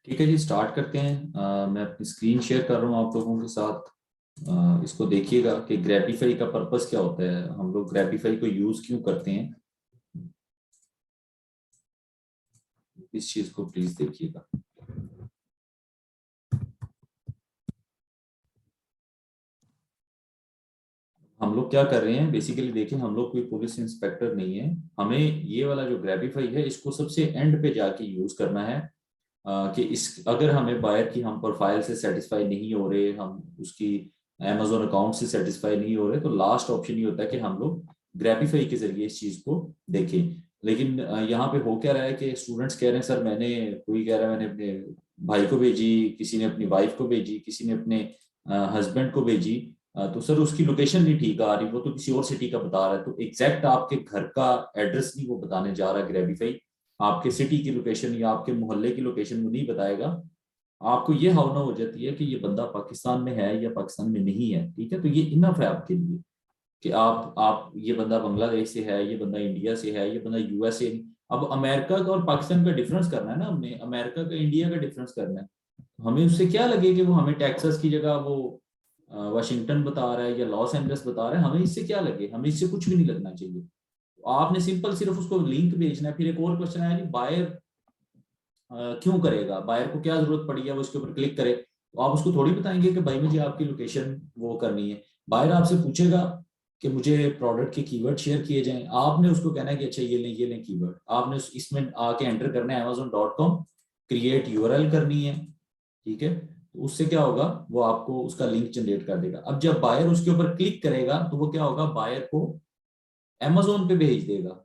ठीक है जी, स्टार्ट करते हैं। मैं अपनी स्क्रीन शेयर कर रहा हूँ आप लोगों के साथ। इसको देखिएगा कि ग्रैबिफाई का पर्पस क्या होता है, हम लोग ग्रैबिफाई को यूज क्यों करते हैं। इस चीज को प्लीज देखिएगा। हम लोग क्या कर रहे हैं बेसिकली, देखिए हम लोग कोई पुलिस इंस्पेक्टर नहीं है। हमें ये वाला जो ग्रैबिफाई है इसको सबसे एंड पे जाके यूज करना है। कि इस अगर हमें बायर की हम प्रोफाइल से सेटिस्फाई नहीं हो रहे, हम उसकी अमेजोन अकाउंट से सेटिस्फाई नहीं हो रहे, तो लास्ट ऑप्शन ये होता है कि हम लोग ग्रैबिफाई के जरिए इस चीज को देखें। लेकिन यहाँ पे हो क्या रहा है कि स्टूडेंट्स कह रहे हैं सर, कोई कह रहा है मैंने अपने भाई को भेजी, किसी ने अपनी वाइफ को भेजी, किसी ने अपने हस्बैंड को भेजी। तो सर उसकी लोकेशन नहीं ठीक आ रही, वो तो किसी और सिटी का बता रहा है। तो एग्जैक्ट आपके घर का एड्रेस नहीं वो बताने जा रहा ग्रैबिफाई, आपके सिटी की लोकेशन या आपके मोहल्ले की लोकेशन वो नहीं बताएगा। आपको ये भावना हो जाती है कि ये बंदा पाकिस्तान में है या पाकिस्तान में नहीं है। ठीक है, तो ये इनफ है आपके लिए कि आप ये बंदा बांग्लादेश से है, ये बंदा इंडिया से है, ये बंदा यूएस से। अब अमेरिका का और पाकिस्तान का डिफरेंस करना है ना, हमने अमेरिका का इंडिया का डिफरेंस करना है। हमें उससे क्या लगे कि वो हमें टेक्सास की जगह वो वाशिंगटन बता रहा है या लॉस एंजल्स बता रहा है, हमें इससे क्या लगे, हमें इससे कुछ भी नहीं लगना चाहिए। आपने सिंपल सिर्फ उसको लिंक भेजना है। फिर एक और क्वेश्चन आया जी, बायर क्यों करेगा, बायर को क्या जरूरत पड़ी है वो इसके ऊपर क्लिक करे। तो आप उसको थोड़ी बताएंगे कि भाई मुझे आपकी लोकेशन वो करनी है। बायर आपसे पूछेगा कि मुझे प्रोडक्ट के कीवर्ड शेयर किए जाएं, आपने उसको कहना है कि अच्छा ये लें कीवर्ड। आपने इसमें आके एंटर करना है amazon.com, क्रिएट यूआरएल करनी है। ठीक है, तो उससे क्या होगा, वो आपको उसका लिंक जनरेट कर देगा। अब जब बायर उसके ऊपर क्लिक करेगा तो वो क्या होगा, बायर को अमेजोन पे भेज देगा।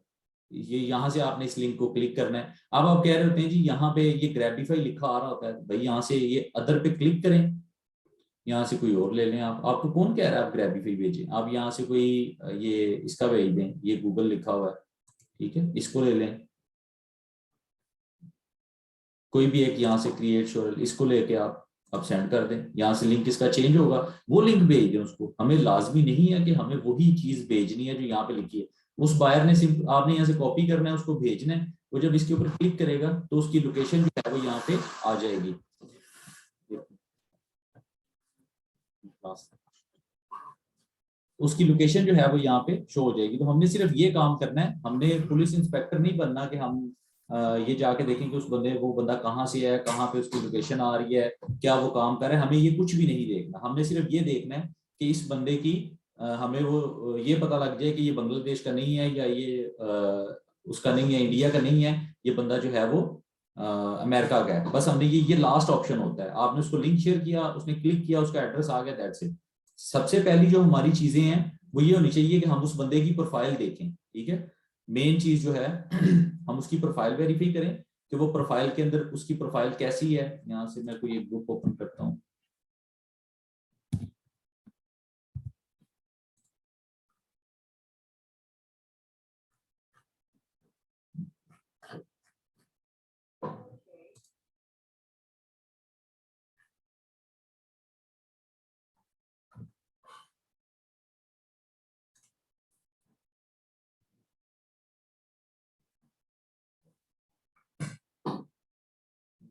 ये यहाँ से आपने इस लिंक को क्लिक करना है। अब आप कह रहे होते हैं जी यहाँ पे ये ग्रैबिफाई लिखा आ रहा होता है, भाई यहाँ से ये अदर पे क्लिक करें, यहाँ से कोई और ले लें। आप, आपको कौन कह रहा है आप ग्रैबिफाई भेजें, आप यहाँ से कोई ये इसका भेज दें, ये गूगल लिखा हुआ है। ठीक है, इसको ले लें, कोई भी एक यहाँ से क्रिएट शोरल, इसको लेके आप सेंड कर दें। यहाँ से लिंक इसका चेंज होगा, वो लिंक भेज दें उसको। हमें लाजमी नहीं है कि हमें वही चीज भेजनी है जो यहाँ पे लिखी है। उस बायर ने सिर्फ आपने यहाँ से कॉपी करना है, उसको भेजना है। वो जब इसके ऊपर क्लिक करेगा तो उसकी लोकेशन जो है वो यहाँ पे आ जाएगी। उसकी लोकेशन जो है वो यहाँ पे शो हो जाएगी। तो हमने सिर्फ ये काम करना है, हमने पुलिस इंस्पेक्टर नहीं बनना कि हम ये जाके देखें कि उस बंदे वो बंदा कहाँ से है, कहाँ पे उसकी लोकेशन आ रही है, क्या वो काम कर रहा है। हमें ये कुछ भी नहीं देखना, हमने सिर्फ ये देखना है कि इस बंदे की हमें वो ये पता लग जाए कि ये बांग्लादेश का नहीं है, या ये उसका नहीं है, इंडिया का नहीं है, ये बंदा जो है वो अमेरिका का है। बस हमने ये लास्ट ऑप्शन होता है। आपने उसको लिंक शेयर किया, उसने क्लिक किया, उसका एड्रेस आ गया, दैट्स इट। सबसे पहली जो हमारी चीजें हैं वो ये होनी चाहिए कि हम उस बंदे की प्रोफाइल देखें। ठीक है, मेन चीज जो है हम उसकी प्रोफाइल वेरीफाई करें कि वो प्रोफाइल के अंदर उसकी प्रोफाइल कैसी है। यहाँ से मैं कोई एक ग्रुप ओपन करता हूँ।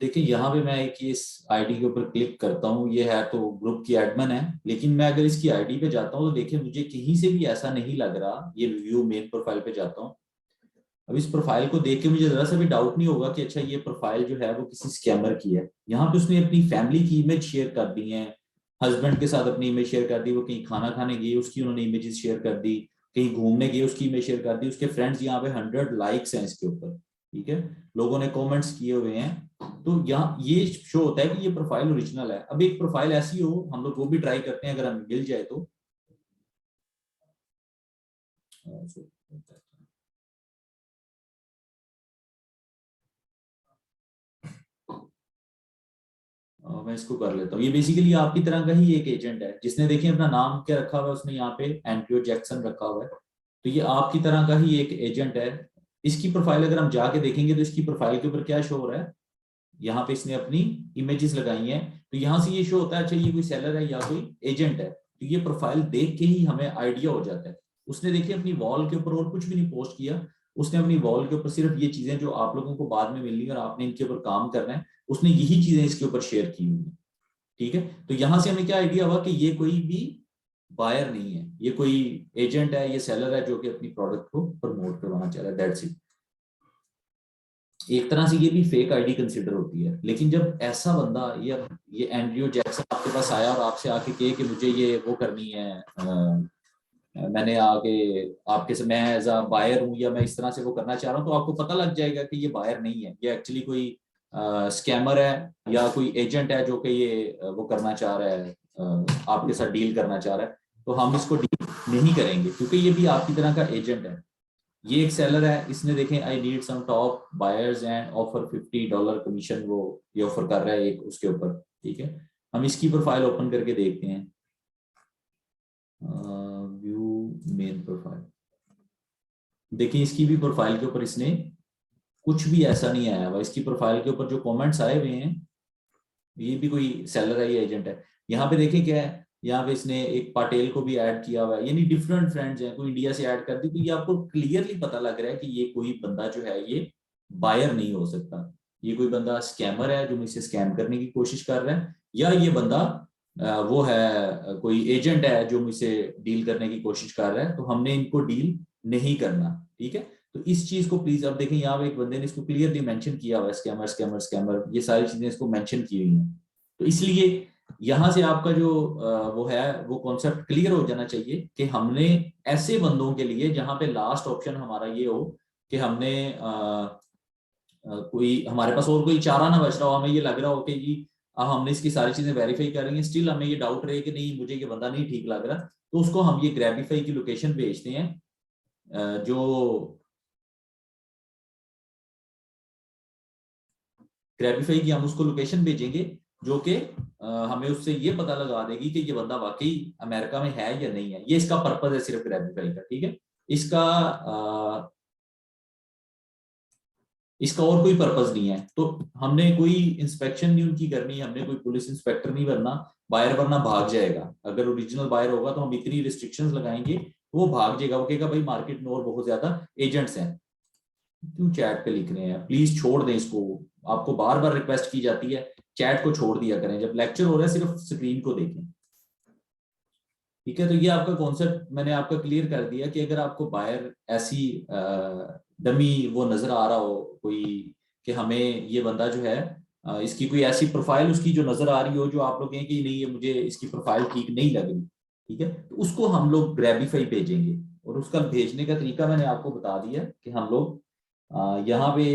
देखिए यहाँ पे मैं एक इस आईडी के ऊपर क्लिक करता हूँ, ये है तो ग्रुप की एडमिन है। लेकिन मैं अगर इसकी आईडी पे जाता हूँ तो देखिए मुझे कहीं से भी ऐसा नहीं लग रहा। ये व्यू मेन प्रोफाइल पे जाता हूँ। अब इस प्रोफाइल को देख के मुझे जरा सा भी डाउट नहीं होगा कि अच्छा ये प्रोफाइल जो है वो किसी स्कैमर की है। यहाँ पे उसने अपनी फैमिली की इमेज शेयर कर दी है, हस्बैंड के साथ अपनी इमेज शेयर कर दी, वो कहीं खाना खाने गई उसकी उन्होंने इमेजेस शेयर कर दी, कहीं घूमने गए उसकी इमेज शेयर कर दी। उसके फ्रेंड्स यहाँ पे 100 लाइक्स हैं इसके ऊपर। ठीक है, लोगों ने कॉमेंट्स किए हुए हैं। तो यहाँ ये शो होता है कि ये प्रोफाइल ओरिजिनल है। अब एक प्रोफाइल ऐसी हो, हम लोग वो भी ट्राई करते हैं अगर हमें मिल जाए तो। मैं इसको कर लेता हूँ। ये बेसिकली आपकी तरह का ही एक एजेंट है जिसने देखिए अपना नाम क्या रखा हुआ है, उसने यहाँ पे एंड्रयू जैक्सन रखा हुआ है। तो ये आपकी तरह का ही एक एजेंट है। इसकी प्रोफाइल अगर हम जाके देखेंगे तो इसकी प्रोफाइल के ऊपर क्या शो हो रहा है, यहाँ पे इसने अपनी इमेजेस लगाई हैं। तो यहाँ से ये शो होता है अच्छा ये कोई सेलर है या कोई एजेंट है। तो ये प्रोफाइल देख के ही हमें आइडिया हो जाता है। उसने देखिए अपनी वॉल के ऊपर और कुछ भी नहीं पोस्ट किया, उसने अपनी वॉल के ऊपर सिर्फ ये चीजें जो आप लोगों को बाद में मिलनी है और आपने इनके ऊपर काम करना है, उसने यही चीजें इसके ऊपर शेयर की हुई है। ठीक है, तो यहां से हमें क्या आइडिया हुआ कि ये कोई भी बायर नहीं है, ये कोई एजेंट है, ये सेलर है जो कि अपनी प्रोडक्ट को प्रमोट करवाना चाह रहा है, दैट्स इट। एक तरह से ये भी फेक आईडी कंसिडर होती है। लेकिन जब ऐसा बंदा, ये एंड्रयू जैक्सन आपके पास आया और आपसे आके कहे कि मुझे ये वो करनी है, मैंने आगे आपके से, मैं एज अ बायर हूँ या मैं इस तरह से वो करना चाह रहा हूँ, तो आपको पता लग जाएगा कि ये बायर नहीं है, ये एक्चुअली कोई स्कैमर है या कोई एजेंट है जो कि ये वो करना चाह रहा है, आपके साथ डील करना चाह रहा है। तो हम इसको डील नहीं करेंगे क्योंकि ये भी आपकी तरह का एजेंट है। ये एक सेलर है, इसने देखें I need some top buyers and offer $50 commission, वो ये ऑफर कर रहा है एक उसके ऊपर। ठीक है, हम इसकी प्रोफाइल ओपन करके देखते हैं, व्यू मेन प्रोफाइल। देखिए इसकी भी प्रोफाइल के ऊपर इसने कुछ भी ऐसा नहीं आया हुआ, इसकी प्रोफाइल के ऊपर जो कमेंट्स आए हुए हैं, ये भी कोई सेलर है, ये एजेंट है। यहाँ पे देखिए क्या है, यहाँ पे इसने एक पटेल को भी ऐड किया हुआ है, यानी डिफरेंट फ्रेंड्स हैं, कोई इंडिया से ऐड कर दी, तो ये आपको क्लियरली पता लग रहा है कि ये कोई बंदा जो है ये बायर नहीं हो सकता। ये कोई बंदा स्कैमर है जो मुझसे स्कैम करने की कोशिश कर रहा है, या ये बंदा वो है कोई एजेंट है जो मुझसे डील करने की कोशिश कर रहा है। तो हमने इनको डील नहीं करना। ठीक है, तो इस चीज को प्लीज, अब देखें यहाँ पे एक बंदे ने इसको क्लियरली मेंशन किया हुआ है, स्कैमर स्कैमर स्कैमर, ये सारी चीजें इसको मेंशन की हुई हैं। तो इसलिए यहां से आपका जो वो है वो कॉन्सेप्ट क्लियर हो जाना चाहिए कि हमने ऐसे बंदों के लिए जहां पे लास्ट ऑप्शन हमारा ये हो कि हमने कोई हमारे पास और कोई चारा ना बच रहा हो, हमें ये लग रहा हो कि जी हमने इसकी सारी चीजें वेरीफाई कर रही हैं, स्टिल हमें ये डाउट रहे कि नहीं मुझे ये बंदा नहीं ठीक लग रहा, तो उसको हम ये ग्रैबिफाई की लोकेशन भेजते हैं, जो ग्रैबिफाई की हम उसको लोकेशन भेजेंगे जो कि हमें उससे ये पता लगा देगी कि ये बंदा वाकई अमेरिका में है या नहीं है। ये इसका पर्पज है सिर्फ ग्रैबिफाई का। ठीक है, इसका इसका और कोई पर्पज नहीं है। तो हमने कोई इंस्पेक्शन नहीं उनकी करनी, हमने कोई पुलिस इंस्पेक्टर नहीं बनना, बायर वरना भाग जाएगा। अगर ओरिजिनल बायर होगा तो हम इतनी रिस्ट्रिक्शंस लगाएंगे वो भाग जाएगा, वो कहेगा भाई मार्केट में और बहुत ज्यादा एजेंट्स हैं, क्यों चैट पे लिख रहे हैं, प्लीज छोड़ दें इसको। आपको बार बार रिक्वेस्ट की जाती है, चैट को छोड़ दिया करें, जब लेक्चर हो रहा है सिर्फ स्क्रीन को देखें। ठीक है, तो ये आपका कॉन्सेप्ट मैंने आपका क्लियर कर दिया कि अगर आपको बायर ऐसी डमी वो नजर आ रहा हो कोई, कि हमें ये बंदा जो है इसकी कोई ऐसी प्रोफाइल उसकी जो नजर आ रही हो जो आप लोग कहें कि नहीं ये मुझे इसकी प्रोफाइल ठीक नहीं लग रही, ठीक है, तो उसको हम लोग ग्रैबिफाई भेजेंगे। और उसका भेजने का तरीका मैंने आपको बता दिया कि हम लोग यहाँ पे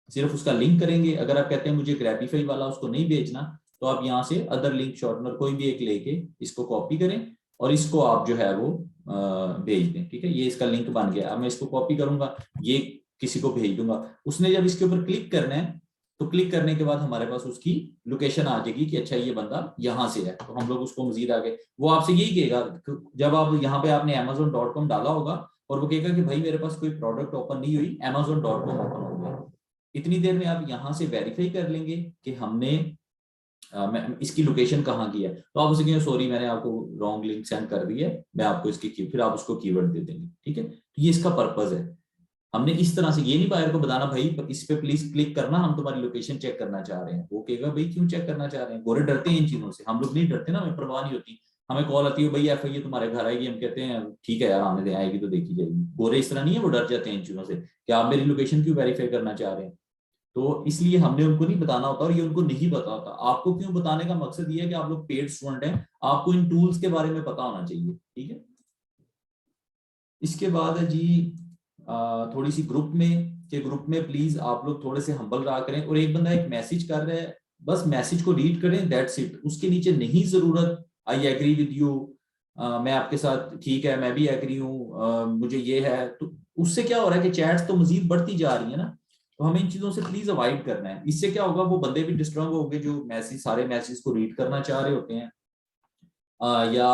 सिर्फ उसका लिंक करेंगे। अगर आप कहते हैं मुझे ग्रैबिफाई वाला उसको नहीं भेजना, तो आप यहाँ से अदर लिंक शॉर्टनर कोई भी एक लेके इसको कॉपी करें और इसको आप जो है वो भेज दें। ठीक है, ये इसका लिंक बन गया। अब मैं इसको कॉपी करूंगा, ये किसी को भेज दूंगा, उसने जब इसके ऊपर क्लिक करना है तो क्लिक करने के बाद हमारे पास उसकी लोकेशन आ जाएगी कि अच्छा ये बंदा यहाँ से है, तो हम लोग उसको मजीद आगे, वो आपसे यही कहेगा जब आप यहाँ पे आपने amazon.com डाला होगा और वो कहेगा कि भाई मेरे पास कोई प्रोडक्ट ओपन नहीं हुई, amazon.com ओपन हो गया। इतनी देर में आप यहाँ से वेरीफाई कर लेंगे कि हमने इसकी लोकेशन कहाँ की है, तो आप उसे कहेंगे सॉरी मैंने आपको रॉन्ग लिंक सेंड कर दी है, मैं आपको इसकी फिर आप उसको कीवर्ड दे देंगे। ठीक है, तो ये इसका पर्पज है। हमने इस तरह से ये नहीं बायर को बताना भाई इस पे प्लीज क्लिक करना, हम तुम्हारी लोकेशन चेक करना चाह रहे हैं। वो कहेगा भाई क्यों चेक करना चाह रहे हैं, गोरे डरते हैं इन चीजों से, हम लोग नहीं डरते ना, हमें परवाह नहीं होती। हमें कॉल आती है भाई एफआईए तुम्हारे घर आएगी, हम कहते हैं ठीक है यार आने दे, आएगी तो देखी जाएगी। गोरे इस तरह नहीं है, वो डर जाते हैं इन चीजों से कि आप मेरी लोकेशन क्यों वेरीफाई करना चाह रहे हैं। तो इसलिए हमने उनको नहीं बताना होता और ये उनको नहीं पता होता। आपको क्यों बताने का मकसद ये है कि आप लोग पेड स्टूडेंट हैं, आपको इन टूल्स के बारे में पता होना चाहिए। ठीक है, इसके बाद है जी थोड़ी सी ग्रुप में प्लीज आप लोग थोड़े से हम्बल रहा करें। और एक बंदा एक मैसेज कर रहा है, बस मैसेज को रीड करें, दैट्स इट। उसके नीचे नहीं जरूरत आई एग्री विद यू, मैं आपके साथ ठीक है, मैं भी एग्री हूँ, मुझे ये है, तो उससे क्या हो रहा है कि चैट्स तो मजीद बढ़ती जा रही है ना। तो हमें इन चीजों से प्लीज अवॉइड करना है। इससे क्या होगा, वो बंदे भी डिस्टर्ब होंगे जो मैसेज सारे मैसेज को रीड करना चाह रहे होते हैं, या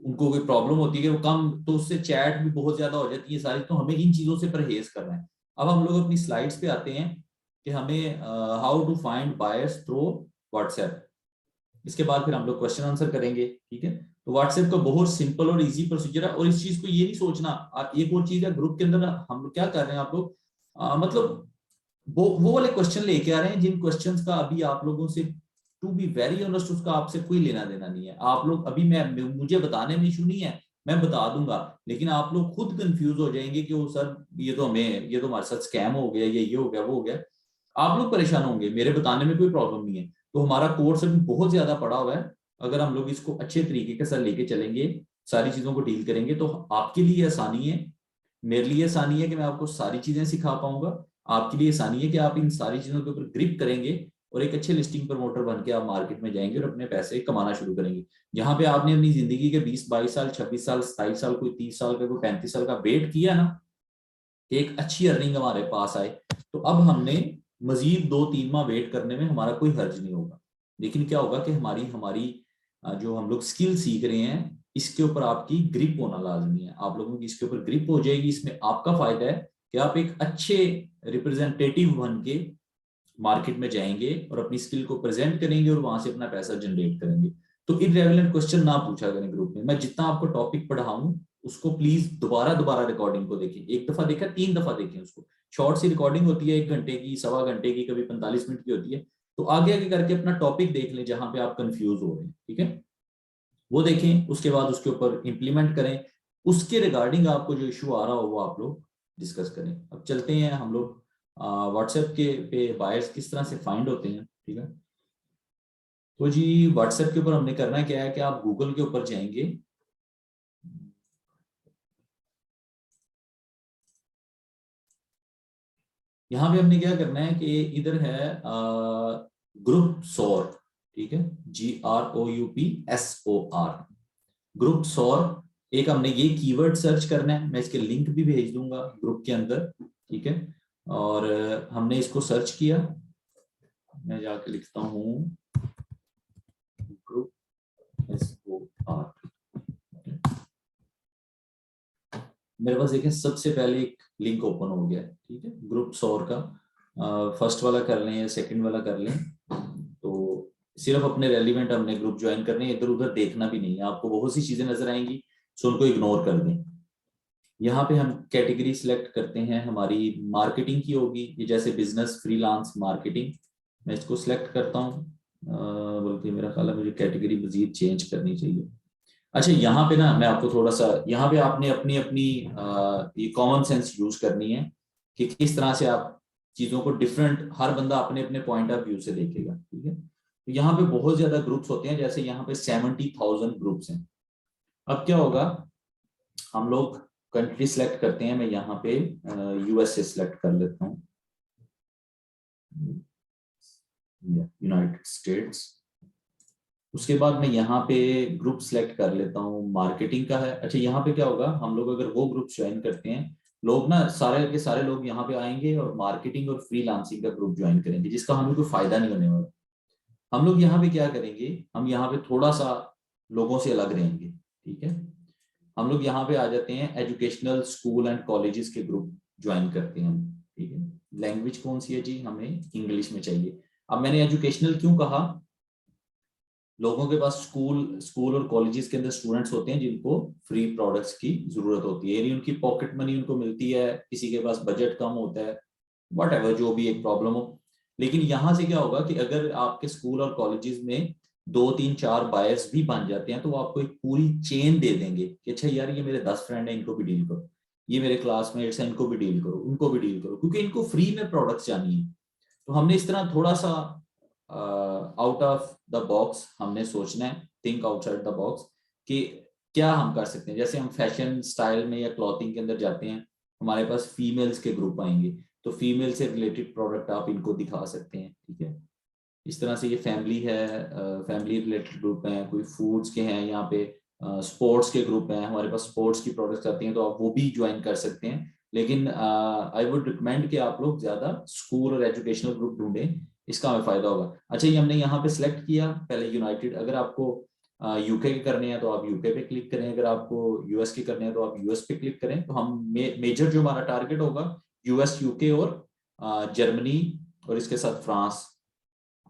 उनको कोई प्रॉब्लम होती है कि वो कम, तो उससे चैट भी बहुत ज्यादा हो जाती है सारी। तो हमें इन चीजों से परहेज करना है। अब हम लोग अपनी स्लाइड्स पे आते हैं कि हमें how to find buyers through WhatsApp. इसके बाद फिर हम लोग क्वेश्चन आंसर करेंगे। ठीक है, तो व्हाट्सएप का बहुत सिंपल और इजी प्रोसीजर है। और इस चीज को ये नहीं सोचना, एक और चीज है ग्रुप के अंदर हम लोग क्या कर रहे हैं, आप लोग मतलब वो वाले क्वेश्चन लेके आ रहे हैं जिन क्वेश्चंस का अभी आप लोगों से, टू बी वेरी ऑनेस्ट, उसका आपसे कोई लेना देना नहीं है। आप लोग अभी मुझे बताने में इशू नहीं है, मैं बता दूंगा, लेकिन आप लोग खुद कंफ्यूज हो जाएंगे कि वो सर ये तो हमारे साथ स्कैम हो गया, ये हो गया, वो हो गया। आप लोग परेशान होंगे, मेरे बताने में कोई प्रॉब्लम नहीं है। तो हमारा कोर्स अभी बहुत ज्यादा पड़ा हुआ है, अगर हम लोग इसको अच्छे तरीके के साथ लेके चलेंगे, सारी चीजों को डील करेंगे, तो आपके लिए आसानी है, मेरे लिए आसानी है कि मैं आपको सारी चीजें सिखा पाऊंगा, आपके लिए आसानी है कि आप इन सारी चीजों के ऊपर ग्रिप करेंगे और एक अच्छे लिस्टिंग प्रमोटर बन के आप मार्केट में जाएंगे और अपने पैसे कमाना शुरू करेंगे। जहां पे आपने अपनी जिंदगी के 20-22 साल, 26 साल, 27 साल, कोई 30 साल का, कोई 35 साल का वेट किया ना कि एक अच्छी अर्निंग हमारे पास आए, तो अब हमने मजीद 2-3 माह वेट करने में हमारा कोई हर्ज नहीं होगा। लेकिन क्या होगा कि हमारी हमारी जो हम लोग स्किल सीख रहे हैं, इसके ऊपर आपकी ग्रिप होना लाजमी है। आप लोगों की इसके ऊपर ग्रिप हो जाएगी, इसमें आपका फायदा है कि आप एक अच्छे रिप्रेजेंटेटिव बन के मार्केट में जाएंगे और अपनी स्किल को प्रेजेंट करेंगे और वहां से अपना पैसा जनरेट करेंगे। तो इररेलेवेंट क्वेश्चन ना पूछा करें ग्रुप में। मैं जितना आपको टॉपिक पढ़ाऊं उसको प्लीज दोबारा दोबारा रिकॉर्डिंग को देखें, एक दफा देखा 3 दफा देखें उसको। शॉर्ट सी रिकॉर्डिंग होती है, 1 घंटे की, 1.25 घंटे की, कभी 45 मिनट की होती है। तो आगे आगे करके अपना टॉपिक देख लें जहां पे आप कंफ्यूज हो रहे हैं, ठीक है, वो देखें, उसके बाद उसके ऊपर इंप्लीमेंट करें, उसके रिगार्डिंग आपको जो इशू आ रहा हो वो आप लोग डिस्कस करें। अब चलते हैं हम लोग व्हाट्सएप के पे बायर्स किस तरह से फाइंड होते हैं, ठीक है। तो जी व्हाट्सएप के ऊपर हमने करना क्या है कि आप गूगल के ऊपर जाएंगे, यहाँ पे हमने क्या करना है कि इधर है ग्रुप सौर, ठीक है, GROUPSOR, ग्रुप सौर। एक हमने ये कीवर्ड सर्च करना है, मैं इसके लिंक भी भेज दूंगा ग्रुप के अंदर, ठीक है। और हमने इसको सर्च किया, मैं जाके लिखता हूँ ग्रुप SOR। मेरे पास देखें सबसे पहले एक लिंक ओपन हो गया, ठीक है, ग्रुप सौर का। फर्स्ट वाला कर लें या सेकंड वाला कर लें, तो सिर्फ अपने रेलिवेंट हमने ग्रुप ज्वाइन करने हैं, इधर उधर देखना भी नहीं है। आपको बहुत सी चीजें नजर आएंगी, सो उनको इग्नोर कर दें। यहाँ पे हम कैटेगरी सिलेक्ट करते हैं, हमारी मार्केटिंग की होगी, ये जैसे बिजनेस फ्रीलांस मार्केटिंग, मैं इसको सिलेक्ट करता हूँ। बल्कि मेरा ख्याल है मुझे कैटेगरी मजीद चेंज करनी चाहिए। अच्छा यहाँ पे ना मैं आपको थोड़ा सा, यहाँ पे आपने अपनी अपनी ये कॉमन सेंस यूज करनी है कि किस तरह से आप चीजों को डिफरेंट, हर बंदा अपने अपने पॉइंट ऑफ व्यू से देखेगा, ठीक है। तो यहाँ पे बहुत ज्यादा ग्रुप्स होते हैं, जैसे यहाँ पे 70,000 ग्रुप्स हैं। अब क्या होगा, हम लोग कंट्री सिलेक्ट करते हैं, मैं यहाँ पे USA सिलेक्ट कर लेता हूँ, यूनाइटेड स्टेट्स। उसके बाद मैं यहाँ पे ग्रुप सेलेक्ट कर लेता हूँ, मार्केटिंग का है। अच्छा यहाँ पे क्या होगा, हम लोग अगर वो ग्रुप ज्वाइन करते हैं, लोग ना सारे के सारे लोग यहाँ पे आएंगे और मार्केटिंग और फ्रीलांसिंग का ग्रुप ज्वाइन करेंगे, जिसका हमें कोई फायदा नहीं होने वाला। हम लोग यहाँ पे क्या करेंगे, हम यहाँ पे थोड़ा सा लोगों से अलग रहेंगे, ठीक है। हम लोग यहाँ पे आ जाते हैं, एजुकेशनल स्कूल एंड कॉलेजेस के ग्रुप ज्वाइन करते हैं हम, ठीक है। लैंग्वेज कौन सी है जी, हमें इंग्लिश में चाहिए। अब मैंने एजुकेशनल क्यों कहा, लोगों के पास स्कूल स्कूल और कॉलेजेस के अंदर स्टूडेंट्स होते हैं जिनको फ्री प्रोडक्ट्स की जरूरत होती है, यानी उनकी पॉकेट मनी उनको मिलती है, किसी के पास बजट कम होता है, वट एवर जो भी एक प्रॉब्लम हो। लेकिन यहाँ से क्या होगा कि अगर आपके स्कूल और कॉलेजेस में 2-3-4 बायर्स भी बन जाते हैं, तो वो आपको एक पूरी चेन दे देंगे कि अच्छा यार ये मेरे 10 फ्रेंड हैं, इनको भी डील करो, ये मेरे क्लासमेट्स हैं, इनको भी डील करो, उनको भी डील करो, क्योंकि इनको फ्री में प्रोडक्ट्स चाहिए। तो हमने इस तरह थोड़ा सा आउट ऑफ द बॉक्स हमने सोचना है, थिंक आउटसाइड द बॉक्स, कि क्या हम कर सकते हैं। जैसे हम फैशन स्टाइल में या क्लॉथिंग के अंदर जाते हैं, हमारे पास फीमेल्स के ग्रुप आएंगे, तो फीमेल से रिलेटेड प्रोडक्ट आप इनको दिखा सकते हैं, ठीक है। इस तरह से ये फैमिली है, फैमिली रिलेटेड ग्रुप है, कोई फूड्स के हैं यहाँ पे, स्पोर्ट्स के ग्रुप हैं, हमारे पास स्पोर्ट्स की प्रोडक्ट्स आती हैं, तो आप वो भी ज्वाइन कर सकते हैं। लेकिन आई वुड रिकमेंड कि आप लोग ज्यादा स्कूल और एजुकेशनल ग्रुप ढूंढें, इसका हमें फायदा होगा। अच्छा ये हमने यहाँ पे सिलेक्ट किया पहले यूनाइटेड, अगर आपको यूके के करने हैं तो आप यूके पे क्लिक करें, अगर आपको यूएस के करने हैं तो आप यूएस पे क्लिक करें। तो हम मेजर जो हमारा टारगेट होगा यूएस, यूके और जर्मनी और इसके साथ फ्रांस,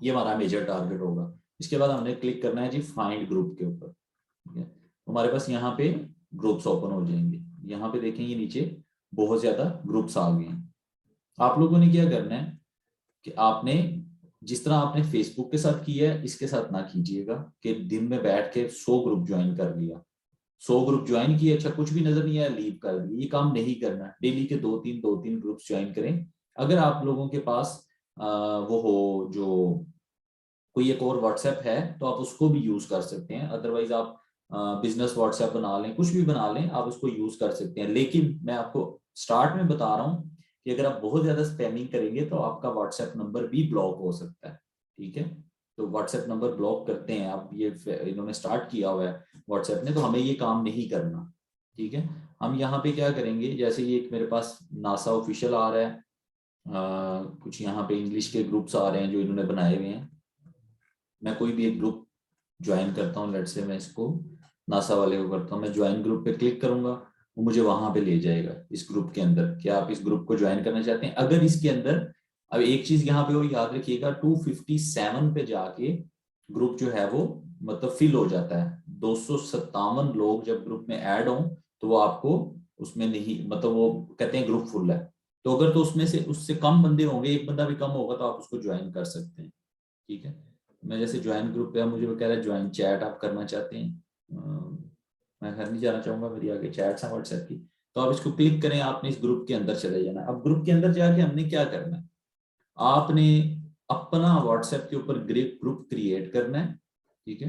ये हमारा मेजर टारगेट होगा। इसके बाद हमने क्लिक करना है जी फाइंड ग्रुप के ऊपर, ठीक है। हमारे पास यहाँ पे ग्रुप्स ओपन हो जाएंगे। यहाँ पे देखेंगे नीचे बहुत ज्यादा ग्रुप्स आ गए हैं। आप लोगों ने क्या करना है कि आपने जिस तरह आपने फेसबुक के साथ किया है इसके साथ ना कीजिएगा कि दिन में बैठ के 100 ग्रुप ज्वाइन कर लिया, 100 ग्रुप ज्वाइन किए, अच्छा कुछ भी नजर नहीं आया लीव कर दिया। ये काम नहीं करना। डेली के दो तीन ग्रुप्स ज्वाइन करें। अगर आप लोगों के पास वो हो जो कोई एक और व्हाट्सएप है तो आप उसको भी यूज कर सकते हैं। अदरवाइज आप बिजनेस व्हाट्सएप बना लें, कुछ भी बना लें, आप उसको यूज कर सकते हैं। लेकिन मैं आपको स्टार्ट में बता रहा हूँ कि अगर आप बहुत ज्यादा स्पैमिंग करेंगे तो आपका व्हाट्सएप नंबर भी ब्लॉक हो सकता है। ठीक है, तो व्हाट्सएप नंबर ब्लॉक करते हैं आप, ये इन्होंने स्टार्ट किया हुआ है व्हाट्सएप ने, तो हमें ये काम नहीं करना। ठीक है, हम यहाँ पे क्या करेंगे, जैसे ये एक मेरे पास नासा ऑफिशियल आ रहा है, कुछ यहाँ पे इंग्लिश के ग्रुप्स आ रहे हैं जो इन्होंने बनाए हुए हैं। मैं कोई भी एक ग्रुप ज्वाइन करता हूँ, लेट्स से मैं इसको नासा वाले को करता हूँ, मैं ज्वाइन ग्रुप पे क्लिक करूंगा, वो मुझे वहां पे ले जाएगा इस ग्रुप के अंदर। क्या आप इस ग्रुप को ज्वाइन करना चाहते हैं? अगर इसके अंदर, अब एक चीज यहाँ पे वो याद रखिएगा, 257 पे जाके ग्रुप जो है वो मतलब फिल हो जाता है। 257 लोग जब ग्रुप में ऐड हों तो वो आपको उसमें नहीं, मतलब वो कहते हैं ग्रुप फुल है। तो अगर तो उसमें से उससे कम बंदे होंगे, एक बंदा भी कम होगा, तो आप उसको ज्वाइन कर सकते हैं। ठीक है, मैं जैसे ज्वाइन ग्रुप पे, मुझे वो कह रहा है ज्वाइन चैट आप करना चाहते हैं, मैं घर नहीं जाना चाहूंगा, मेरी आगे चैट्स हैं व्हाट्सएप की। तो आप इसको क्लिक करें, आपने इस ग्रुप के अंदर चले जाना है। अब ग्रुप के अंदर जाके हमने क्या करना है, आपने अपना व्हाट्सएप के ऊपर ग्रुप क्रिएट करना है। ठीक है,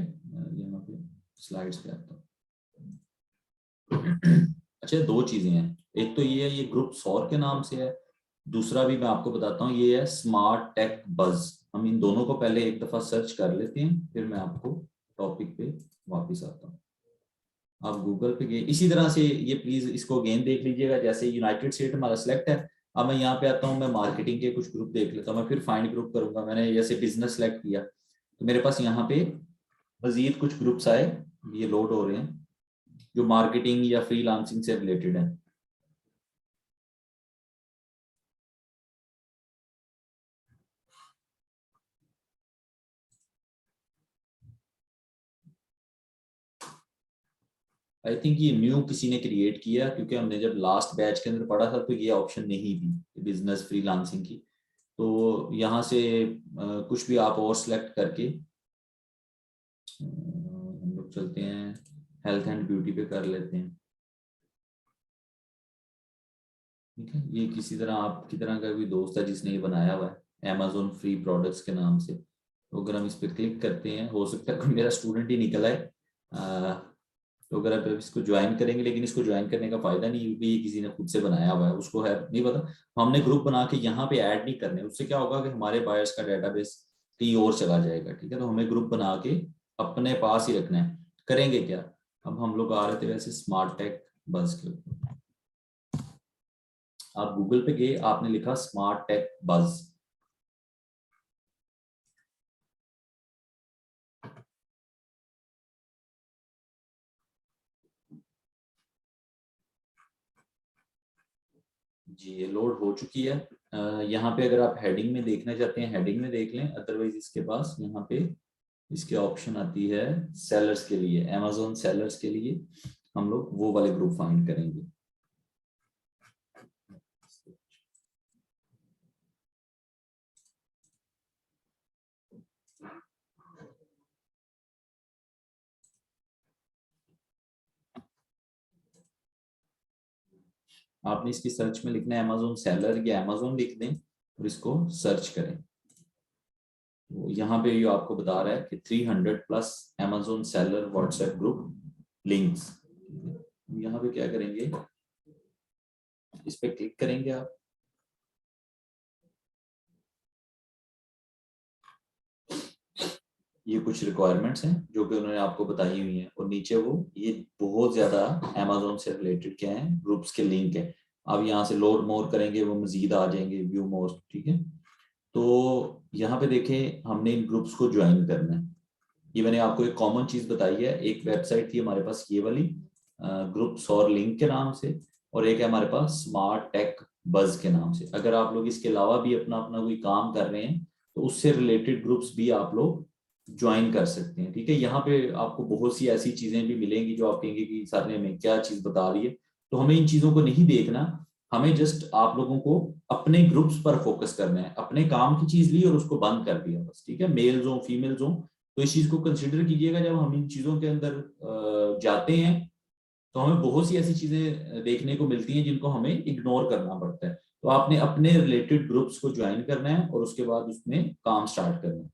यहाँ पे स्लाइड्स पे आता हूँ। अच्छा, दो चीजें हैं, एक तो ये है, ये ग्रुप सौर के नाम से है, दूसरा भी मैं आपको बताता हूँ, ये है स्मार्ट टेक बज। हम इन दोनों को पहले एक दफा सर्च कर लेते हैं, फिर मैं आपको टॉपिक पे वापस आता हूँ। आप गूगल पे गए, इसी तरह से ये प्लीज इसको अगेन देख लीजिएगा। जैसे यूनाइटेड स्टेट हमारा सिलेक्ट है, अब मैं यहाँ पे आता हूँ, मैं मार्केटिंग के कुछ ग्रुप देख लेता हूँ, मैं फिर फाइंड ग्रुप करूंगा। मैंने जैसे बिजनेस सेलेक्ट किया तो मेरे पास यहाँ पे मजीद कुछ ग्रुप्स आए, ये लोड हो रहे हैं, जो मार्केटिंग या फ्रीलांसिंग से रिलेटेड है। आई थिंक ये न्यू किसी ने क्रिएट किया, क्योंकि हमने जब लास्ट बैच के अंदर पढ़ा था तो ये ऑप्शन नहीं थी बिजनेस फ्रीलांसिंग की। तो यहाँ से कुछ भी आप और सिलेक्ट करके हम लोग चलते हैं, हेल्थ एंड ब्यूटी पे कर लेते हैं। ठीक है, ये किसी तरह आपकी तरह का भी दोस्त है जिसने ये बनाया हुआ है Amazon फ्री प्रोडक्ट्स के नाम से। तो अगर हम इस पर क्लिक करते हैं, हो सकता है कोई मेरा स्टूडेंट ही निकला है, तो अगर आप इसको ज्वाइन करेंगे, लेकिन इसको ज्वाइन करने का फायदा नहीं, क्योंकि ये किसी ने खुद से बनाया हुआ है, उसको है नहीं पता। हमने ग्रुप बना के यहाँ पे ऐड नहीं करने, उससे क्या होगा कि हमारे बायर्स का डेटाबेस कहीं और चला जाएगा। ठीक है, तो हमें ग्रुप बना के अपने पास ही रखना है। करेंगे क्या, अब हम लोग आ रहे थे वैसे स्मार्ट टेक बज के ऊपर, आप गूगल पे गए, आपने लिखा स्मार्ट टेक बज। जी, ये लोड हो चुकी है। यहाँ पे अगर आप हेडिंग में देखना चाहते हैं हेडिंग में देख लें, अदरवाइज इसके पास यहाँ पे इसके ऑप्शन आती है सेलर्स के लिए, Amazon सेलर्स के लिए हम लोग वो वाले ग्रुप फाइंड करेंगे। आपने इसकी सर्च में लिखना है Amazon सेलर या Amazon लिख दें और इसको सर्च करें। तो यहाँ पे ये आपको बता रहा है कि 300 plus Amazon seller WhatsApp group links. यहाँ पे क्या करेंगे, इस पे क्लिक करेंगे आप, ये कुछ रिक्वायरमेंट्स हैं जो कि उन्होंने आपको बताई हुई हैं, और नीचे वो ये बहुत ज्यादा Amazon से रिलेटेड क्या है ग्रुप्स के लिंक है। आप यहाँ से लोड मोर करेंगे, वो मजीद आ जाएंगे, व्यू मोर। ठीक है, तो यहाँ पे देखें, हमने इन ग्रुप्स को ज्वाइन करना है। ये मैंने आपको एक कॉमन चीज बताई है, एक वेबसाइट थी हमारे पास ये वाली ग्रुप्स और लिंक के नाम से, और एक है हमारे पास स्मार्ट टेक बज के नाम से। अगर आप लोग इसके अलावा भी अपना अपना कोई काम कर रहे हैं तो उससे रिलेटेड ग्रुप्स भी आप लोग ज्वाइन कर सकते हैं। ठीक है, यहाँ पे आपको बहुत सी ऐसी चीजें भी मिलेंगी जो आप कहेंगे कि सर ने हमें क्या चीज बता रही है, तो हमें इन चीजों को नहीं देखना। हमें जस्ट आप लोगों को अपने ग्रुप्स पर फोकस करना है, अपने काम की चीज ली और उसको बंद कर दिया बस। ठीक है, मेल्स हो फीमेल्स हो, तो इस चीज को कंसिडर कीजिएगा जब हम इन चीजों के अंदर जाते हैं, तो हमें बहुत सी ऐसी चीजें देखने को मिलती हैं जिनको हमें इग्नोर करना पड़ता है। तो आपने अपने रिलेटेड ग्रुप्स को ज्वाइन करना है और उसके बाद उसमें काम स्टार्ट करना है।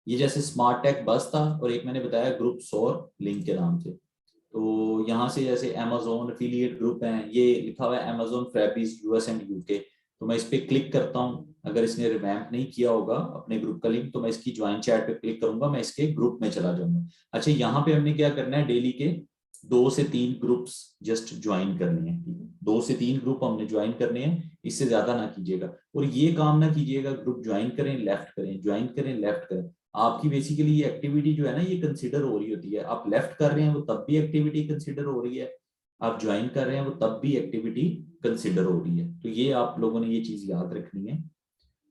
ये जैसे स्मार्ट टेक बस था, और एक मैंने बताया ग्रुप सौर लिंक के नाम से। तो यहाँ से जैसे अमेजोन एफिलिएट ग्रुप हैं, ये लिखा हुआ है अमेजोन फ्रैबीज यूएस एंड यूके। तो मैं इस पे क्लिक करता हूँ, अगर इसने रिवैम्प नहीं किया होगा अपने ग्रुप का लिंक, तो मैं इसकी ज्वाइन चैट पे क्लिक करूंगा, मैं इसके ग्रुप में चला जाऊंगा। अच्छा, यहाँ पे हमने क्या करना है, डेली के 2 से 3 ग्रुप्स जस्ट ज्वाइन करने हैं। ठीक है, 2 से 3 ग्रुप हमने ज्वाइन करने हैं, इससे ज्यादा ना कीजिएगा। और ये काम ना कीजिएगा ग्रुप ज्वाइन करें लेफ्ट करें, ज्वाइन करें लेफ्ट करें। आपकी बेसिकली ये एक्टिविटी जो है ना, ये कंसिडर हो रही होती है। आप लेफ्ट कर रहे हैं वो तब भी एक्टिविटी कंसिडर हो रही है, आप ज्वाइन कर रहे हैं वो तब भी एक्टिविटी कंसिडर हो रही है। तो ये आप लोगों ने ये चीज याद रखनी है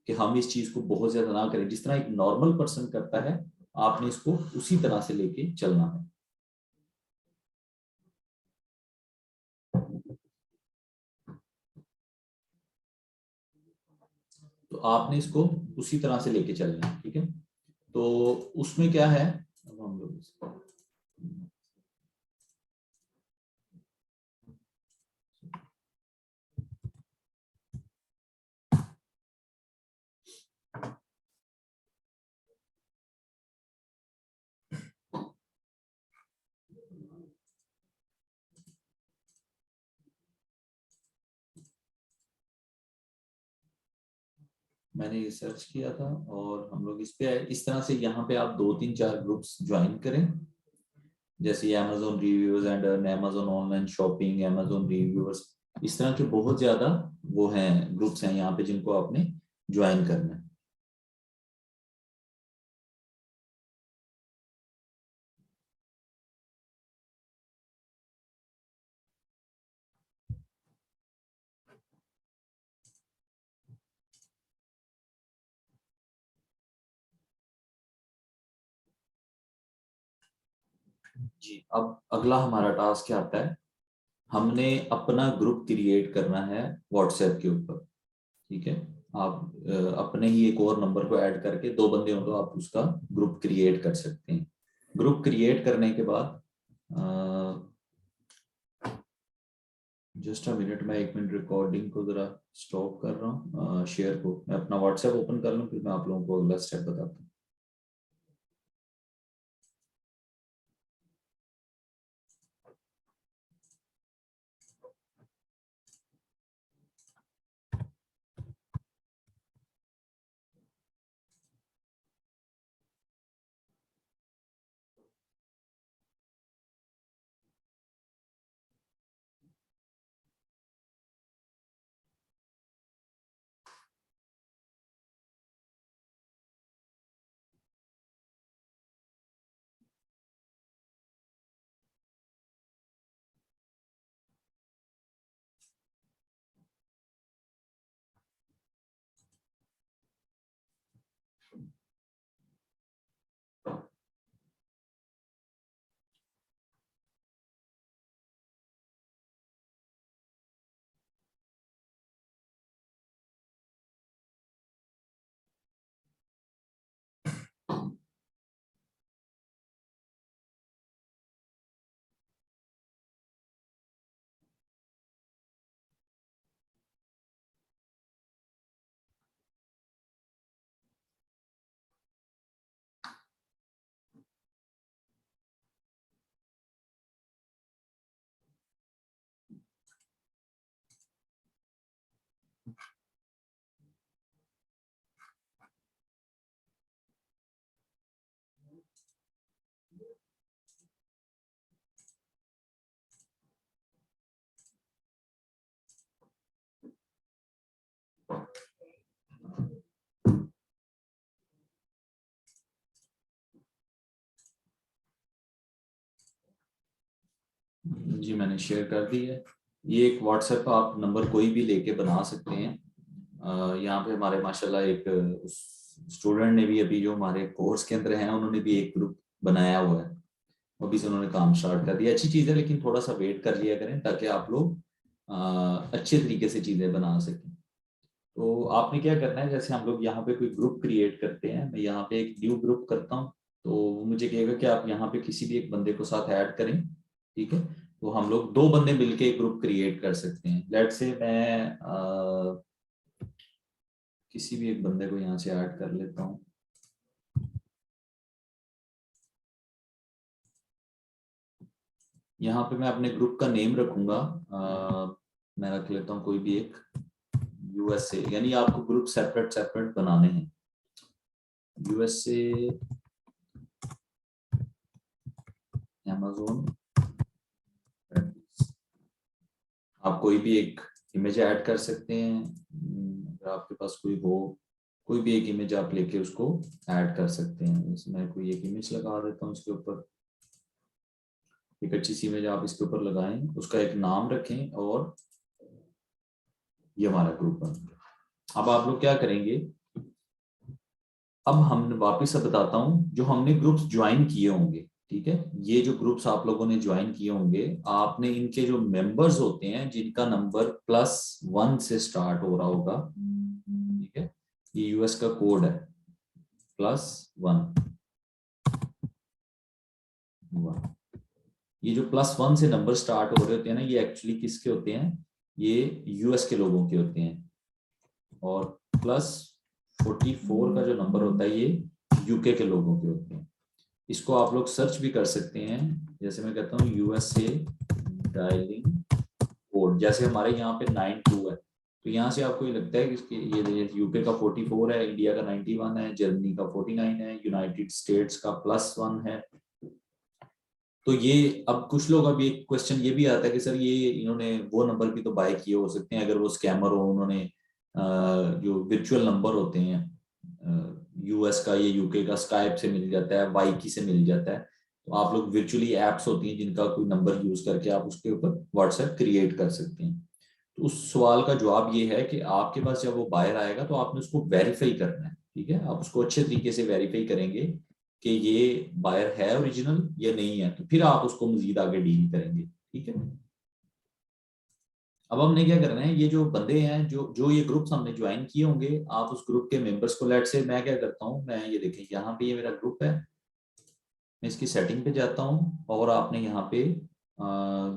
कि हम इस चीज को बहुत ज्यादा ना करें। जिस तरह एक नॉर्मल पर्सन करता है, आपने इसको उसी तरह से लेके चलना है। तो आपने इसको उसी तरह से लेके चलना है। ठीक है, तो उसमें क्या है, अब हम लोग मैंने ये सर्च किया था और हम लोग इस पे आए। इस तरह से यहाँ पे आप 2 3 4 ग्रुप्स ज्वाइन करें, जैसे Amazon reviews and Amazon online shopping, Amazon reviewers, इस तरह के बहुत ज्यादा वो हैं ग्रुप्स हैं यहाँ पे जिनको आपने ज्वाइन करना है। जी, अब अगला हमारा टास्क क्या आता है, हमने अपना ग्रुप क्रिएट करना है व्हाट्सएप के ऊपर। ठीक है, आप अपने ही एक और नंबर को ऐड करके, 2 बंदे हो तो आप उसका ग्रुप क्रिएट कर सकते हैं। ग्रुप क्रिएट करने के बाद जस्ट अ मिनट, मैं 1 मिनट रिकॉर्डिंग को जरा स्टॉप कर रहा हूँ, शेयर को मैं अपना व्हाट्सएप ओपन कर लूँ, फिर मैं आप लोगों को अगला स्टेप बताता हूँ। जी, मैंने शेयर कर दी है। ये एक व्हाट्सएप आप नंबर कोई भी लेके बना सकते हैं। यहाँ पे हमारे माशाल्लाह एक उस स्टूडेंट ने भी अभी जो हमारे कोर्स के अंदर हैं उन्होंने भी एक ग्रुप बनाया हुआ है, अभी से उन्होंने काम स्टार्ट कर दिया। अच्छी चीज़ है, लेकिन थोड़ा सा वेट कर लिया करें ताकि आप लोग अच्छे तरीके से चीज़ें बना सकें। तो आपने क्या करना है, जैसे हम लोग यहाँ पे कोई ग्रुप क्रिएट करते हैं, मैं यहाँ पे एक न्यू ग्रुप करता हूँ, तो वो मुझे कहेगा कि आप यहाँ पे किसी भी एक बंदे को साथ ऐड करें। ठीक है, तो हम लोग 2 बंदे मिलके एक ग्रुप क्रिएट कर सकते हैं। लेट्स से मैं किसी भी एक बंदे को यहाँ से ऐड कर लेता हूँ। यहाँ पे मैं अपने ग्रुप का नेम रखूंगा, मैं रख लेता हूँ कोई भी एक यूएसए, यानी आपको ग्रुप सेपरेट सेपरेट बनाने हैं। यूएसए, अमेज़न, आप कोई भी एक इमेज ऐड कर सकते हैं। अगर आपके पास कोई हो, कोई भी एक इमेज आप लेके उसको ऐड कर सकते हैं। इसमें कोई एक इमेज लगा देता हूँ इसके ऊपर, एक अच्छी सी इमेज आप इसके ऊपर लगाएं, उसका एक नाम रखें और ये हमारा ग्रुप बन गया। अब आप लोग क्या करेंगे, अब हम वापस से बताता हूँ जो हमने ग्रुप्स ज्वाइन किए होंगे। ठीक है, ये जो ग्रुप्स आप लोगों ने ज्वाइन किए होंगे, आपने इनके जो मेंबर्स होते हैं जिनका नंबर +1 से स्टार्ट हो रहा होगा, ठीक है, ये यूएस का कोड है +1, ये जो +1 से नंबर स्टार्ट हो रहे होते हैं ना, ये एक्चुअली किसके होते हैं, ये यूएस के लोगों के होते हैं। और +44 का जो नंबर होता है ये यूके के लोगों के होते हैं। इसको आप लोग सर्च भी कर सकते हैं, जैसे मैं कहता हूँ यूएसए डायलिंग कोड, जैसे हमारे यहाँ पे 92 है, तो यहाँ से आपको ये लगता है कि ये यूके का 44 है, इंडिया का 91 है, जर्मनी का 49 है, यूनाइटेड स्टेट्स का +1 है। तो ये अब कुछ लोग, अब एक क्वेश्चन ये भी आता है कि सर ये इन्होंने वो नंबर भी तो बाय किए हो सकते हैं, अगर वो स्कैमर हो, उन्होंने जो वर्चुअल नंबर होते हैं यूएस का, ये यूके का स्काइप से मिल जाता है, वाईकी से मिल जाता है, तो आप लोग वर्चुअली एप्स होती हैं जिनका कोई नंबर यूज करके आप उसके ऊपर व्हाट्सएप क्रिएट कर सकते हैं। तो उस सवाल का जवाब ये है कि आपके पास जब वो बायर आएगा तो आपने उसको वेरीफाई करना है। ठीक है, आप उसको अच्छे तरीके से वेरीफाई करेंगे कि ये बायर है ओरिजिनल या नहीं है, तो फिर आप उसको मजीद आगे डील करेंगे। ठीक है, अब हमने क्या करना है, ये जो बंदे हैं जो जो ये ग्रुप्स हमने ज्वाइन किए होंगे, आप उस ग्रुप के मेंबर्स को, लेट से मैं क्या करता हूँ, मैं ये देखें यहाँ पे ये मेरा ग्रुप है, मैं इसकी सेटिंग पे जाता हूँ और आपने यहाँ पे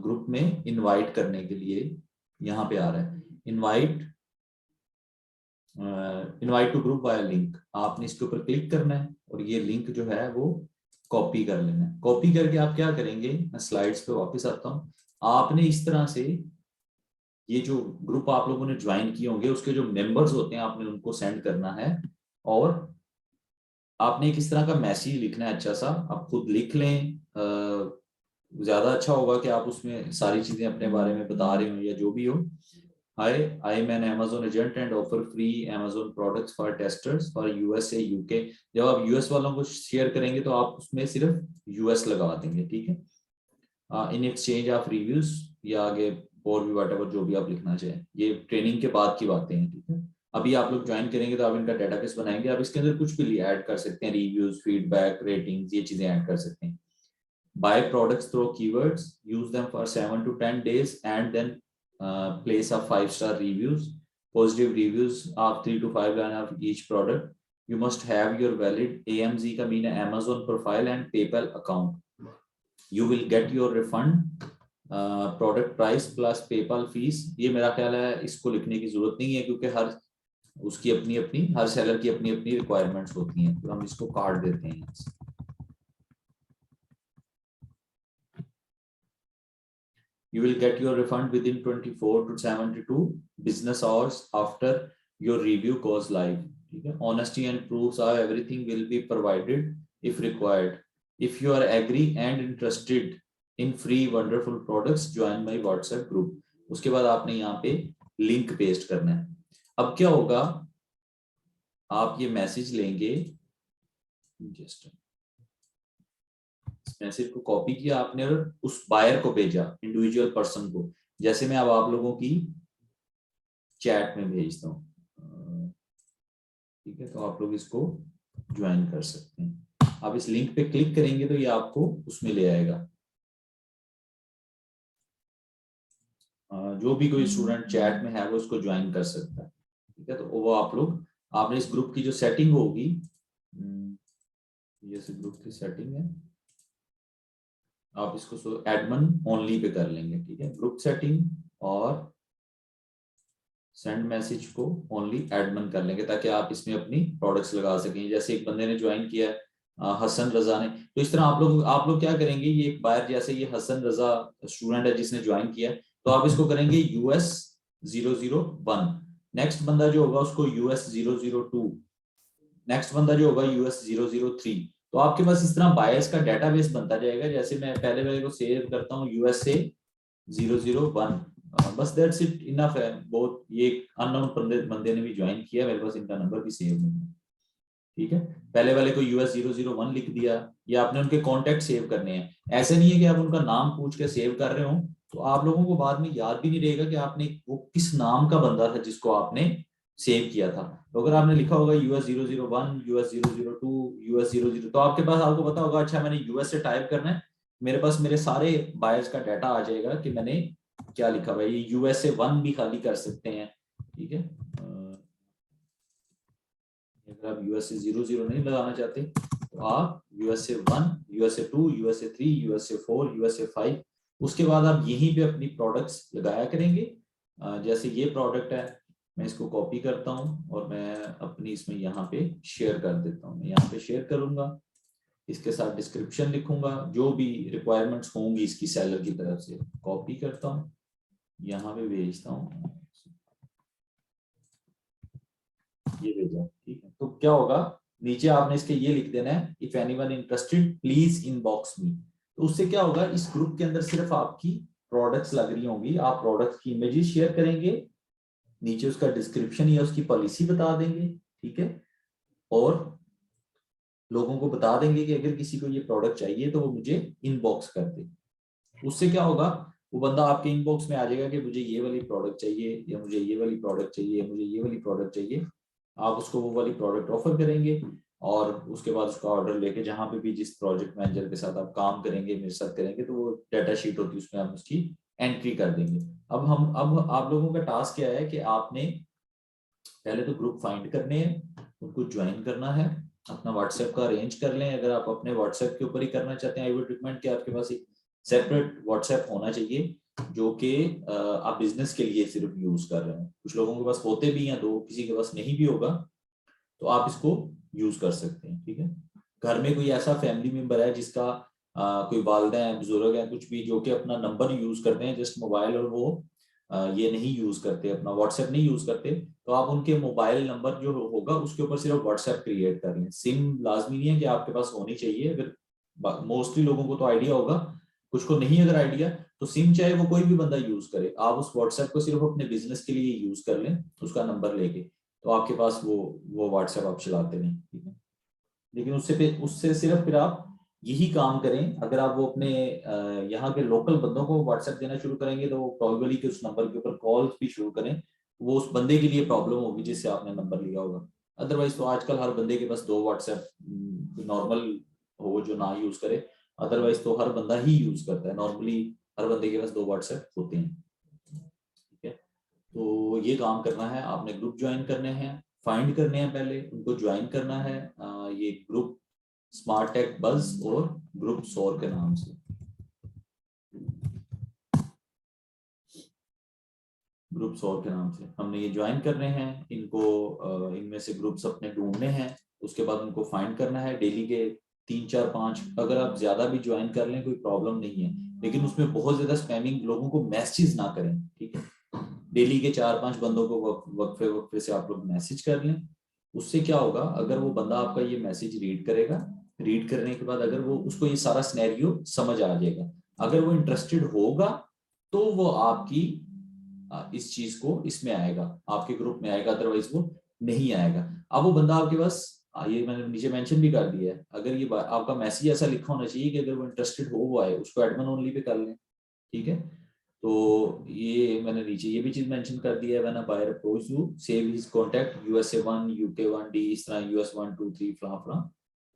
ग्रुप में इनवाइट करने के लिए यहाँ पे आ रहा है invite to group via link, आपने इसके ऊपर क्लिक करना है और ये लिंक जो है वो कॉपी कर लेना है। कॉपी करके आप क्या करेंगे, मैं स्लाइड्स पे वापस आता हूँ, आपने इस तरह से ये जो ग्रुप आप लोगों ने ज्वाइन किए होंगे उसके जो मेंबर्स होते हैं आपने उनको सेंड करना है, और आपने एक इस तरह का मैसेज लिखना है अच्छा सा, आप खुद लिख लें, ज्यादा अच्छा होगा कि आप उसमें सारी चीजें अपने बारे में बता रहे हो या जो भी हो। Hi, I am an Amazon agent and offer free Amazon products for testers for USA UK. जब आप यूएस वालों को शेयर करेंगे तो आप उसमें सिर्फ यूएस लगा देंगे। ठीक है, इन एक्सचेंज ऑफ रिव्यूज या आगे और भी वट जो भी आप लिखना चाहें, ये ट्रेनिंग के बाद की बातें हैं। ठीक है, अभी आप लोग ज्वाइन करेंगे तो आप इनका डेटाबेस बनाएंगे, आप इसके अंदर कुछ भी ऐड कर सकते हैं, रिव्यूज, फीडबैक, रेटिंग्स, ये चीजें ऐड कर सकते हैं। Buy products through keywords, use them for 7 to 10 days, and then place a 5-star reviews, positive reviews of 3 to 5 line of each product. You must have your valid AMZ का mean है Amazon profile and PayPal account. You will get your refund, product price plus PayPal fees। ये मेरा ख्याल है इसको लिखने की जरूरत नहीं है क्योंकि हर उसकी अपनी अपनी, हर सेलर की अपनी अपनी रिक्वायरमेंट्स होती हैं, तो हम इसको काट देते हैं। You will get your refund within 24 to 72 business hours after your review goes live. ठीक है, honesty and proofs of everything will be provided if required. If you are agree and interested in free wonderful products, join my WhatsApp group. उसके बाद आपने यहाँ पे link paste करना है। अब क्या होगा, आप ये मैसेज लेंगे, जस्ट मैसेज को कॉपी किया आपने और उस बायर को भेजा, इंडिविजुअल पर्सन को, जैसे मैं अब आप लोगों की चैट में भेजता हूँ। ठीक है, तो आप लोग इसको ज्वाइन कर सकते हैं। आप इस लिंक पे क्लिक करेंगे तो ये आपको उसमें ले आएगा। जो भी कोई स्टूडेंट चैट में है वो उसको ज्वाइन कर सकता है। ठीक है, तो वो आप लोग, आपने इस ग्रुप की जो सेटिंग होगी, ये ग्रुप की सेटिंग है, आप इसको एडमिन ओनली पे कर लेंगे। ठीक है, ग्रुप सेटिंग और सेंड मैसेज को ओनली एडमिन कर लेंगे ताकि आप इसमें अपनी प्रोडक्ट्स लगा सकें। जैसे एक बंदे ने ज्वाइन किया है, हसन रजा ने, तो इस तरह आप लोग क्या करेंगे, ये एक बायर, जैसे ये हसन रजा स्टूडेंट है जिसने ज्वाइन किया है, तो आप इसको करेंगे US 001, नेक्स्ट बंदा जो होगा उसको US 002, नेक्स्ट बंदा जो होगा US 003। तो आपके पास इस तरह बायर्स का डेटाबेस बनता जाएगा। जैसे मैं पहले वाले को सेव करता हूँ USA 001, बस दैट्स इट, इनफ है बहुत। ये अननोन बंदे ने भी ज्वाइन किया, मेरे पास इनका नंबर भी सेव नहीं है। ठीक है, पहले वाले को US 001 लिख दिया, या आपने उनके कॉन्टेक्ट सेव करने हैं। ऐसे नहीं है कि आप उनका नाम पूछ के सेव कर रहे हो तो आप लोगों को बाद में याद भी नहीं रहेगा कि आपने वो किस नाम का बंदा था जिसको आपने सेव किया था। तो अगर आपने लिखा होगा US 001, US 002, US 00, तो आपके पास, आपको पता होगा अच्छा मैंने US से टाइप करना है, मेरे पास मेरे सारे बायर्स का डाटा आ जाएगा कि मैंने क्या लिखा हुआ है। ये USA 1 भी खाली कर सकते हैं। ठीक है, अगर आप USA 00 नहीं लगाना चाहते तो आप USA 1, USA 2, USA 3, USA 4, USA 5, उसके बाद आप यहीं पे अपनी प्रोडक्ट्स लगाया करेंगे। जैसे ये प्रोडक्ट है, मैं इसको कॉपी करता हूँ और मैं अपनी इसमें यहाँ पे शेयर कर देता हूँ। मैं यहाँ पे शेयर करूंगा, इसके साथ डिस्क्रिप्शन लिखूंगा, जो भी रिक्वायरमेंट्स होंगी इसकी सेलर की तरफ से, कॉपी करता हूँ, यहाँ पे भेजता हूँ, ये भेजा। ठीक है, तो क्या होगा, नीचे आपने इसके ये लिख देना है, if anyone interested please inbox मी। तो उससे क्या होगा, इस ग्रुप के अंदर सिर्फ आपकी प्रोडक्ट्स लग रही होंगी, आप प्रोडक्ट की इमेजेस शेयर करेंगे, नीचे उसका डिस्क्रिप्शन या उसकी पॉलिसी बता देंगे। ठीक है, और लोगों को बता देंगे कि अगर किसी को ये प्रोडक्ट चाहिए तो वो मुझे इनबॉक्स कर दे। उससे क्या होगा, वो बंदा आपके इनबॉक्स में आ जाएगा कि मुझे ये वाली प्रोडक्ट चाहिए, या मुझे ये वाली प्रोडक्ट चाहिए, मुझे ये वाली प्रोडक्ट चाहिए। आप उसको वो वाली प्रोडक्ट ऑफर करेंगे और उसके बाद उसका ऑर्डर लेके जहां पे भी जिस प्रोजेक्ट मैनेजर के साथ आप काम करेंगे, मेरे साथ करेंगे, तो वो डाटा शीट होती है उसमें आप उसकी एंट्री कर देंगे। अब आप लोगों का टास्क क्या है कि आपने पहले तो ग्रुप फाइंड करने हैं, उनको ज्वाइन करना है, अपना व्हाट्सएप का अरेंज कर लें। अगर आप अपने व्हाट्सएप के ऊपर ही करना चाहते हैं, आई वुड रिकमेंड कि आपके पास एक सेपरेट व्हाट्सएप होना चाहिए जो कि आप बिजनेस के लिए सिर्फ यूज कर रहे हैं। कुछ लोगों के पास होते भी हैं, तो किसी के पास नहीं भी होगा तो आप इसको यूज कर सकते हैं। ठीक है, घर में कोई ऐसा फैमिली मेंबर है जिसका कोई वालिदैन हैं, बुजुर्ग हैं, कुछ भी, जो कि अपना नंबर यूज करते हैं जस्ट मोबाइल, और वो ये नहीं यूज करते, अपना व्हाट्सएप नहीं यूज करते, तो आप उनके मोबाइल नंबर जो होगा उसके ऊपर सिर्फ व्हाट्सएप क्रिएट कर लें। सिम लाजमी नहीं है कि आपके पास होनी चाहिए, अगर मोस्टली लोगों को तो आइडिया होगा, कुछ को नहीं अगर आइडिया, तो सिम चाहे वो कोई भी बंदा यूज करे, आप उस व्हाट्सएप को सिर्फ अपने बिजनेस के लिए यूज कर लें उसका नंबर लेके, तो आपके पास वो व्हाट्सएप आप चलाते रहें। ठीक है, लेकिन उससे सिर्फ फिर आप यही काम करें। अगर आप वो अपने यहाँ के लोकल बंदों को व्हाट्सएप देना शुरू करेंगे तो वो प्रोबेबली कि उस नंबर के ऊपर कॉल भी शुरू करें, वो उस बंदे के लिए प्रॉब्लम होगी जिससे आपने नंबर लिया होगा। अदरवाइज तो आजकल हर बंदे के पास 2 व्हाट्सएप नॉर्मल हो जो ना यूज करे, अदरवाइज तो हर बंदा ही यूज करता है। नॉर्मली हर बंदे के पास 2 व्हाट्सएप होते हैं। ठीक है, तो ये काम करना है आपने, ग्रुप ज्वाइन करने हैं, फाइंड करने हैं, पहले उनको ज्वाइन करना है। ये ग्रुप स्मार्ट टेक बज और ग्रुप सौर के नाम से, ग्रुप सौर के नाम से हमने ये ज्वाइन करने हैं इनको। इनमें से ग्रुप्स अपने ढूंढने हैं, उसके बाद उनको फाइंड करना है डेली के 3, 4, 5, अगर आप ज्यादा भी ज्वाइन कर लें कोई प्रॉब्लम नहीं है, लेकिन उसमें बहुत ज्यादा स्पैमिंग लोगों को मैसेज ना करें। ठीक है, डेली के 4-5 बंदों को वक्फे वक्फे से आप लोग मैसेज कर लें। उससे क्या होगा, अगर वो बंदा आपका ये मैसेज रीड करेगा, रीड करने के बाद अगर वो, उसको ये सारा सिनेरियो समझ आ जाएगा, अगर वो इंटरेस्टेड होगा तो वो आपकी इस चीज को इसमें आएगा, आपके ग्रुप में आएगा, अदरवाइज वो नहीं आएगा। अब वो बंदा आपके पास, ये मैंने नीचे मेंशन भी कर दिया है, अगर ये आपका मैसेज ऐसा लिखा होना चाहिए कि अगर वो इंटरेस्टेड हो वो आए, उसको एडमिन ओनली पे कर लें। ठीक है, तो ये मैंने नीचे ये भी चीज मेंशन कर दिया है, when a buyer approach you save his contact USA 1 UK 1 D, इस तरह US 1 2 3 फला फला।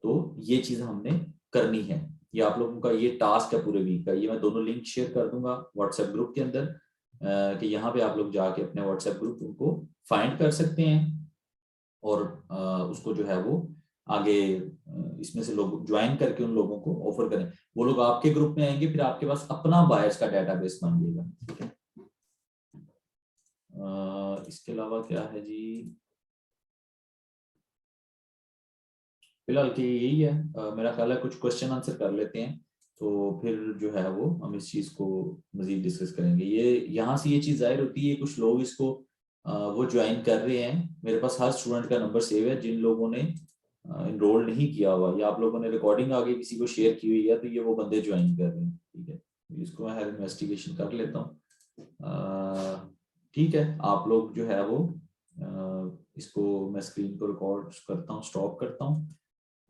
तो ये चीज हमने करनी है। ये आप लोगों का ये टास्क है पूरे वीक का। ये मैं दोनों लिंक शेयर कर दूंगा व्हाट्सएप ग्रुप के अंदर, कि यहाँ पे आप लोग जाके अपने व्हाट्सएप ग्रुप उनको फाइंड कर सकते हैं और उसको जो है वो आगे इसमें से लोग ज्वाइन करके उन लोगों को ऑफर करें। वो लोग आपके ग्रुप में आएंगे, फिर आपके पास अपना बायर्स का डेटाबेस बन जाएगा। ठीक है, इसके अलावा क्या है जी, फिलहाल के यही है। मेरा ख्याल है कुछ क्वेश्चन आंसर कर लेते हैं, तो फिर जो है वो हम इस चीज को मजीद डिस्कस करेंगे। ये यहाँ से ये चीज जाहिर होती है, कुछ लोग इसको वो ज्वाइन कर रहे हैं। मेरे पास हर स्टूडेंट का नंबर सेव है, जिन लोगों ने इनरोल नहीं किया हुआ या आप लोगों ने रिकॉर्डिंग आगे किसी को शेयर की हुई है, तो ये वो बंदे ज्वाइन कर रहे हैं। ठीक है, इसको मैं हर इन्वेस्टिगेशन कर लेता हूँ। ठीक है, आप लोग जो है वो इसको मैं स्क्रीन को रिकॉर्ड करता हूँ, स्टॉप करता हूँ,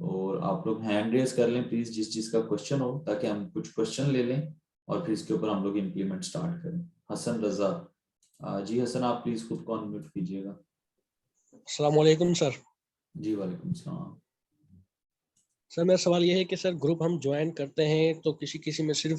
और आप लोग हैंड रेज कर लें प्लीज जिस चीज का क्वेश्चन हो, ताकि हम कुछ क्वेश्चन ले लें और फिर इसके ऊपर हम लोग इम्प्लीमेंट स्टार्ट करें। हसन रजा, जी हसन, आप प्लीज खुद को अनम्यूट कीजिएगा। अस्सलाम वालेकुम सर। जी वालेकुम सलाम। सर मेरा सवाल ये है कि सर ग्रुप हम ज्वाइन करते हैं तो किसी किसी में सिर्फ